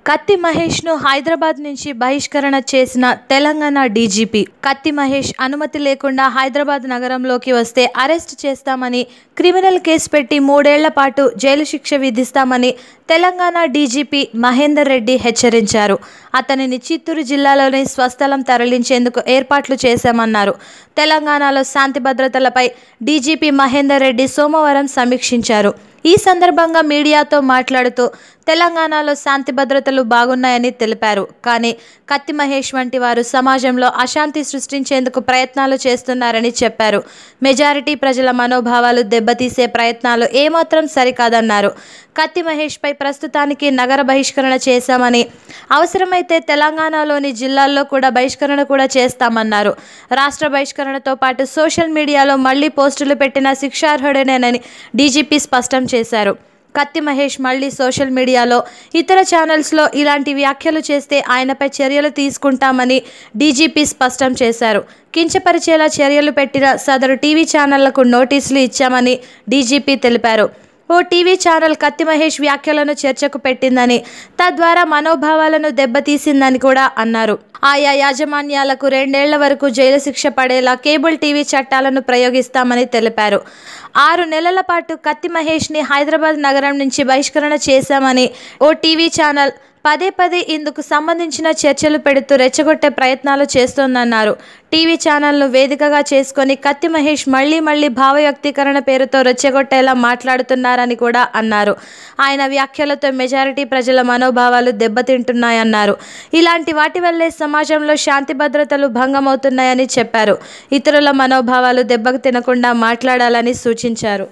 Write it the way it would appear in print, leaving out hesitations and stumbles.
కత్తి మహేష్ను హైదరాబాద్ నుంచి బహిష్కరణ చేసిన తెలంగాణ డీజీపీ. కత్తి మహేష్ అనుమతి లేకుండా హైదరాబాద్ నగరంలోకి వస్తే అరెస్ట్ చేస్తామని, క్రిమినల్ కేసు పెట్టి 3 ఏళ్ల పాటు జైలు శిక్ష విధిస్తామని తెలంగాణ డీజీపీ మహేందర్ రెడ్డి హెచ్చరించారు. అతనిని చిత్తూరు జిల్లాలోని స్వస్థలం తరలించేందుకు ఏర్పాట్లు చేశామన్నారు. తెలంగాణలో శాంతి భద్రతలపై డీజీపీ మహేందర్ రెడ్డి సోమవారం సమీక్షించారు. ఈ సందర్భంగా మీడియాతో మాట్లాడుతూ తెలంగాణలో శాంతి భద్రతలు బాగున్నాయని తెలిపారు. కానీ కత్తి మహేష్ వంటి వారు సమాజంలో అశాంతి సృష్టించేందుకు ప్రయత్నాలు చేస్తున్నారని చెప్పారు. మెజారిటీ ప్రజల మనోభావాలు దెబ్బతీసే ప్రయత్నాలు ఏమాత్రం సరికాదన్నారు. కత్తి మహేష్పై ప్రస్తుతానికి నగర బహిష్కరణ చేశామని, అవసరమైతే తెలంగాణలోని జిల్లాల్లో కూడా బహిష్కరణ కూడా చేస్తామన్నారు. రాష్ట్ర బహిష్కరణతో పాటు సోషల్ మీడియాలో మళ్లీ పోస్టులు పెట్టిన శిక్షార్హుడేనని డీజీపీ స్పష్టం చేశారు. కత్తి మహేష్ మళ్లీ సోషల్ మీడియాలో, ఇతర ఛానల్స్లో ఇలాంటి వ్యాఖ్యలు చేస్తే ఆయనపై చర్యలు తీసుకుంటామని డీజీపీ స్పష్టం చేశారు. కించపరిచేలా చర్యలు పెట్టిన సదరు టీవీ ఛానళ్లకు నోటీసులు ఇచ్చామని డీజీపీ తెలిపారు. ఓ టీవీ ఛానల్ కత్తి మహేష్ వ్యాఖ్యలను చర్చకు పెట్టిందని, తద్వారా మనోభావాలను దెబ్బతీసిందని కూడా అన్నారు. ఆయా యాజమాన్యాలకు 2 ఏళ్ల వరకు జైలు శిక్ష పడేలా కేబుల్ టీవీ చట్టాలను ప్రయోగిస్తామని తెలిపారు. 6 నెలల పాటు కత్తి మహేష్ని హైదరాబాద్ నగరం నుంచి బహిష్కరణ చేశామని, ఓ టీవీ ఛానల్ పదే ఇందుకు సంబంధించిన చర్చలు పెడుతూ రెచ్చగొట్టే ప్రయత్నాలు చేస్తోందన్నారు. టీవీ ఛానల్ను వేదికగా చేసుకొని కత్తి మహేష్ మళ్లీ భావ వ్యక్తీకరణ పేరుతో రెచ్చగొట్టేలా మాట్లాడుతున్నారని కూడా అన్నారు. ఆయన వ్యాఖ్యలతో మెజారిటీ ప్రజల మనోభావాలు దెబ్బతింటున్నాయన్నారు. ఇలాంటి వాటి వల్లే సమాజంలో శాంతి భద్రతలు భంగమవుతున్నాయని చెప్పారు. ఇతరుల మనోభావాలు దెబ్బకు తినకుండా మాట్లాడాలని సూచించారు.